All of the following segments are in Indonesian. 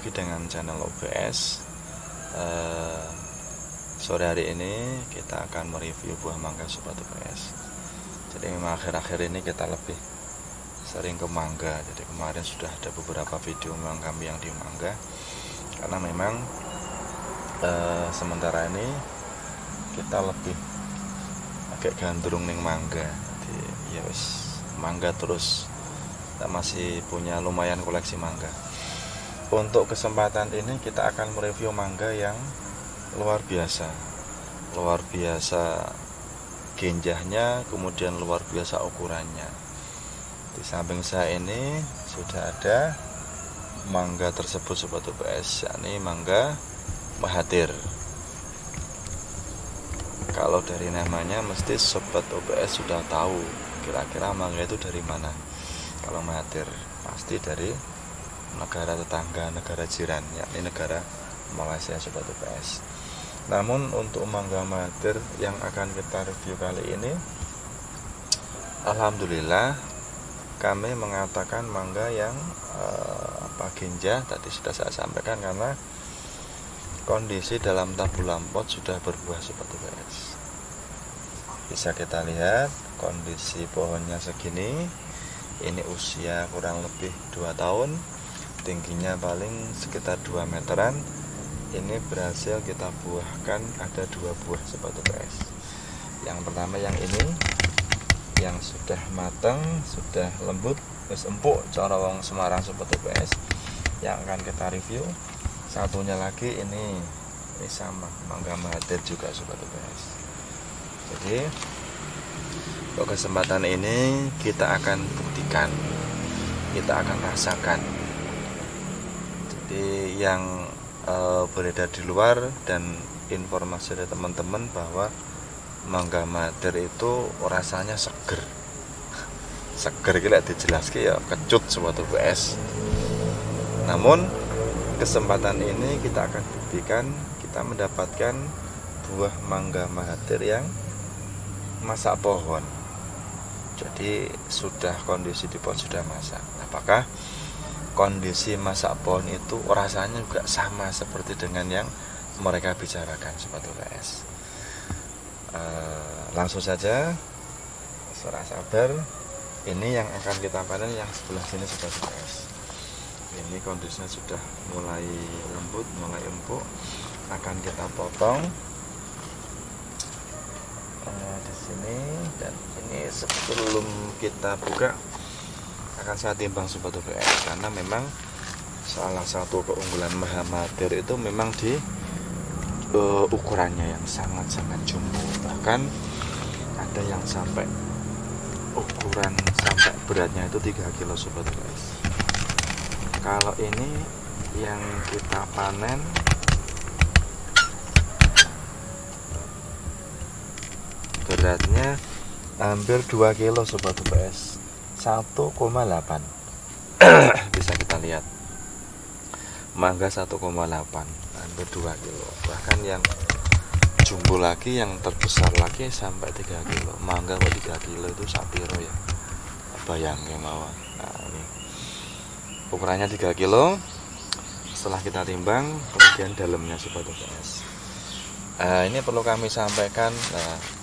lagi dengan channel OBS. Sore hari ini kita akan mereview buah mangga Sobat OBS. Jadi memang akhir-akhir ini kita lebih sering ke mangga. Jadi kemarin sudah ada beberapa video memang kami yang di mangga, karena memang sementara ini kita lebih agak gandrung ning mangga. Jadi ya wis mangga terus, kita masih punya lumayan koleksi mangga. Untuk kesempatan ini kita akan mereview mangga yang luar biasa genjahnya, kemudian luar biasa ukurannya. Di samping saya ini sudah ada mangga tersebut Sobat OBS, yakni mangga Mahathir. Kalau dari namanya mesti Sobat OBS sudah tahu kira-kira mangga itu dari mana. Kalau Mahathir pasti dari negara tetangga, negara jiran, yakni negara Malaysia Sobat OBS. Namun untuk mangga Mahathir yang akan kita review kali ini, alhamdulillah kami mengatakan mangga yang genjah tadi sudah saya sampaikan, karena kondisi dalam tabulam pot sudah berbuah Sobat OBS. Bisa kita lihat kondisi pohonnya segini. Ini usia kurang lebih 2 tahun, tingginya paling sekitar 2 meteran. Ini berhasil kita buahkan ada 2 buah Sobat OBS. Yang pertama yang ini, yang sudah matang, sudah lembut, wis empuk cara wong Semarang Sobat OBS, yang akan kita review. Satunya lagi ini sama mangga Mahathir juga Sobat OBS. Jadi untuk kesempatan ini kita akan buktikan, kita akan rasakan. Jadi yang beredar di luar dan informasi dari teman-teman bahwa mangga Mahathir itu rasanya seger gila dijelaskan ya kecut Sobat OBS. Namun kesempatan ini kita akan buktikan, kita mendapatkan buah mangga Mahathir yang masak pohon. Jadi sudah kondisi di pohon sudah masak. Apakah kondisi masak pohon itu rasanya juga sama seperti dengan yang mereka bicarakan Sobat OBS? Langsung saja, serah sabar. Ini yang akan kita panen yang sebelah sini Sobat OBS. Ini kondisinya sudah mulai lembut, mulai empuk. Akan kita potong di sini, dan ini sebelum kita buka akan saya timbang Sobat OBS, karena memang salah satu keunggulan Mahathir itu memang di ukurannya yang sangat-sangat jumbo. Bahkan ada yang sampai ukuran sampai beratnya itu 3 kilo Sobat OBS. Kalau ini yang kita panen beratnya hampir 2 kilo Sobat OBS, 1,8. Bisa kita lihat mangga 1,8 hampir 2 kilo. Bahkan yang jumbo lagi, yang terbesar lagi sampai 3 kilo. Mangga kok 3 kilo itu sapiro ya, bayangin mawon. Nah, ini ukurannya 3 kilo. Setelah kita timbang, kemudian dalamnya Sobat OBS. Ini perlu kami sampaikan,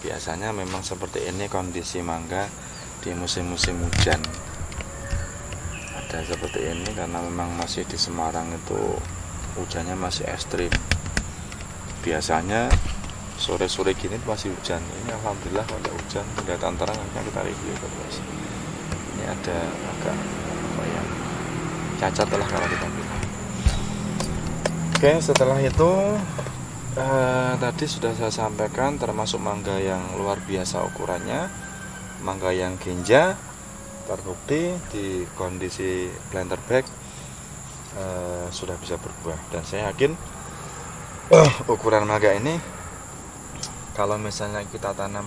biasanya memang seperti ini kondisi mangga di musim-musim hujan. Ada seperti ini karena memang masih di Semarang itu hujannya masih ekstrim. Biasanya sore-sore gini masih hujan. Ini alhamdulillah kalau hujan, kelihatan terang. Akan kita review guys. Ini ada agak apa ya, cacat lah kalau kita bilang. Oke, setelah itu tadi sudah saya sampaikan, termasuk mangga yang luar biasa ukurannya, mangga yang genjah, terbukti di kondisi planter bag sudah bisa berbuah. Dan saya yakin ukuran mangga ini kalau misalnya kita tanam,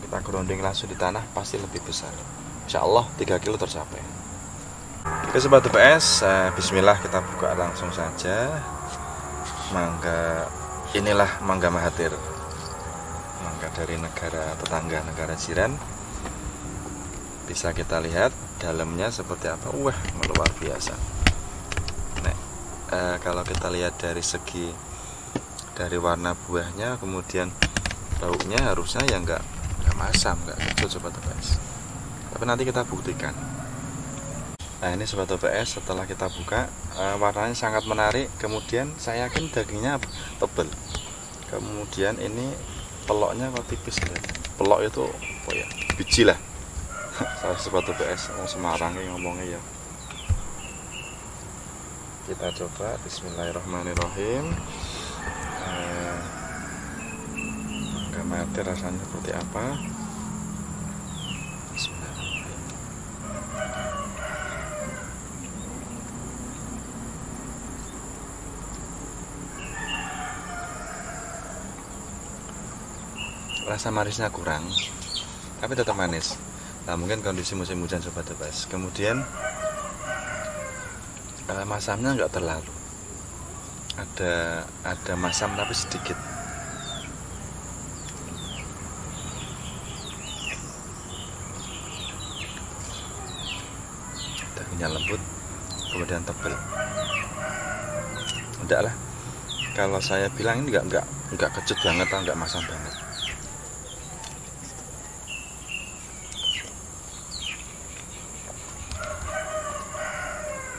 kita grounding langsung di tanah, pasti lebih besar. Insya Allah 3 kilo tercapai. Oke Sobat OBS, bismillah kita buka langsung saja. Mangga inilah mangga Mahathir, mangga dari negara tetangga, negara jiran. Bisa kita lihat dalamnya seperti apa. Wah, luar biasa. Nek kalau kita lihat dari segi dari warna buahnya, kemudian baunya, harusnya ya nggak masam, nggak kecut sobat TPS. Tapi nanti kita buktikan. Nah ini sobat TPS, setelah kita buka, warnanya sangat menarik. Kemudian saya yakin dagingnya tebal. Kemudian ini peloknya kok tipis ya. Pelok itu apa ya, biji lah. Saya sobat TPS mau Semarang ngomongnya ya. Kita coba. Bismillahirrahmanirrahim. Nggak mati rasanya seperti apa. Bismillahirrahmanirrahim. Rasa manisnya kurang, tapi tetap manis. Nah mungkin kondisi musim hujan sobat TPS. Kemudian masamnya nggak terlalu, ada masam tapi sedikit. Dagingnya lembut, kemudian tebal. Enggak lah, kalau saya bilang ini nggak kecut banget, nggak masam banget.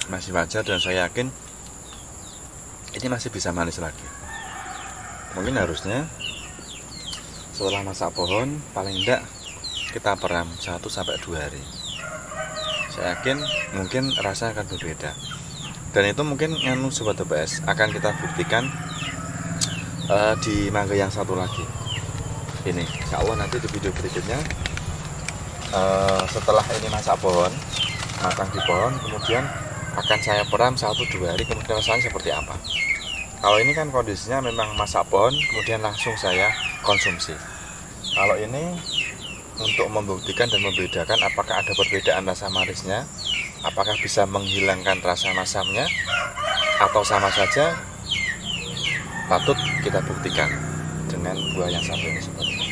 Masih wajar, dan saya yakin ini masih bisa manis lagi. Mungkin harusnya setelah masak pohon paling enggak kita peram 1-2 hari. Saya yakin mungkin rasa akan berbeda. Dan itu mungkin sobat TPS akan kita buktikan di mangga yang satu lagi. Ini insya Allah nanti di video berikutnya, setelah ini masak pohon, matang di pohon, kemudian akan saya peram 1-2 hari, kemudian rasanya seperti apa. Kalau ini kan kondisinya memang masak pohon, kemudian langsung saya konsumsi. Kalau ini untuk membuktikan dan membedakan apakah ada perbedaan rasa manisnya, apakah bisa menghilangkan rasa masamnya, atau sama saja, patut kita buktikan dengan buah yang satu ini seperti ini.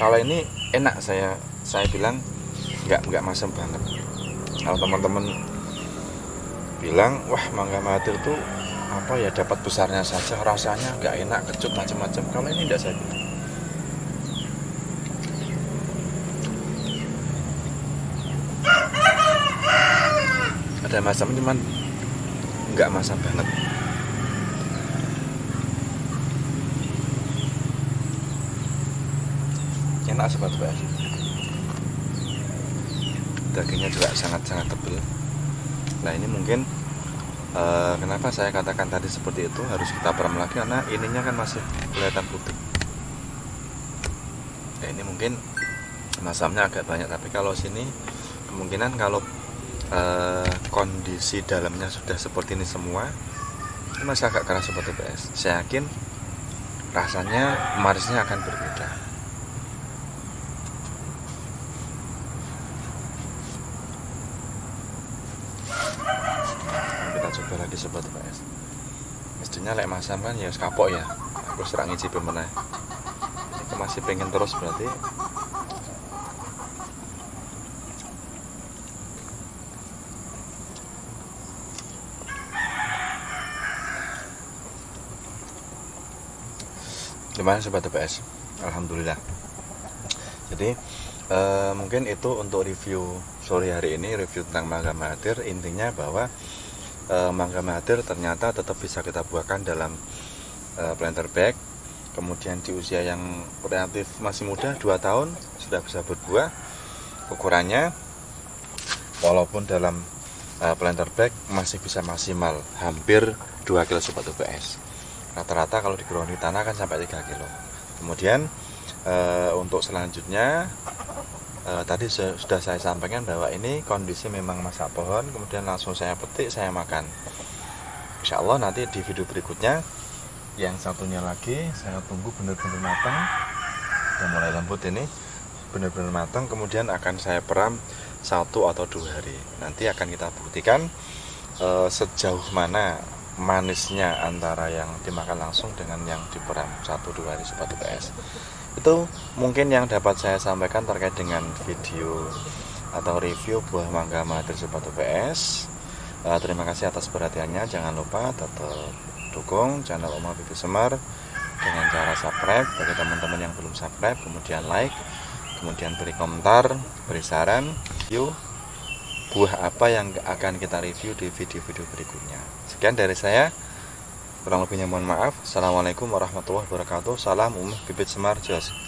Kalau ini enak, saya bilang nggak masam banget. Kalau teman-teman bilang wah mangga Mahathir tuh apa ya, dapat besarnya saja rasanya nggak enak, kecut macam-macam, kalau ini tidak saya bilang. Ada masam cuman nggak masam banget. Enak sobat TPS. Dagingnya juga sangat-sangat tebal. Nah ini mungkin kenapa saya katakan tadi seperti itu, harus kita peram lagi karena ininya kan masih kelihatan putih. Nah, ini mungkin masamnya agak banyak, tapi kalau sini kemungkinan kalau kondisi dalamnya sudah seperti ini semua, ini masih agak keras sobat TPS. Saya yakin rasanya manisnya akan berbeda. Coba lagi sobat TPS. Mestinya lek masam kan ya kapok ya. Aku serang ngicipi meneh. Aku masih pengen terus berarti. Gimana sobat TPS? Alhamdulillah. Jadi mungkin itu untuk review sore hari ini, review tentang mangga Mahathir. Intinya bahwa mangga Mahathir ternyata tetap bisa kita buahkan dalam planter bag. Kemudian di usia yang relatif masih muda, 2 tahun sudah bisa berbuah. Ukurannya walaupun dalam planter bag masih bisa maksimal hampir 2 kilo sobat TPS. Rata-rata kalau digeroni tanah kan sampai 3 kilo. Kemudian untuk selanjutnya tadi sudah saya sampaikan bahwa ini kondisi memang masak pohon, kemudian langsung saya petik, saya makan. Insya Allah nanti di video berikutnya yang satunya lagi saya tunggu benar-benar matang, udah mulai lembut ini, benar-benar matang, kemudian akan saya peram 1 atau 2 hari. Nanti akan kita buktikan sejauh mana manisnya antara yang dimakan langsung dengan yang diperam 1-2 hari sobat TPS. Itu mungkin yang dapat saya sampaikan terkait dengan video atau review buah mangga Mahathir sobat TPS. Terima kasih atas perhatiannya. Jangan lupa tetap dukung channel Omah Bibit Semar dengan cara subscribe bagi teman-teman yang belum subscribe, kemudian like, kemudian beri komentar, beri saran review buah apa yang akan kita review di video-video berikutnya. Sekian dari saya, kurang lebihnya mohon maaf. Assalamualaikum warahmatullahi wabarakatuh. Salam Omah Bibit Semar, jos.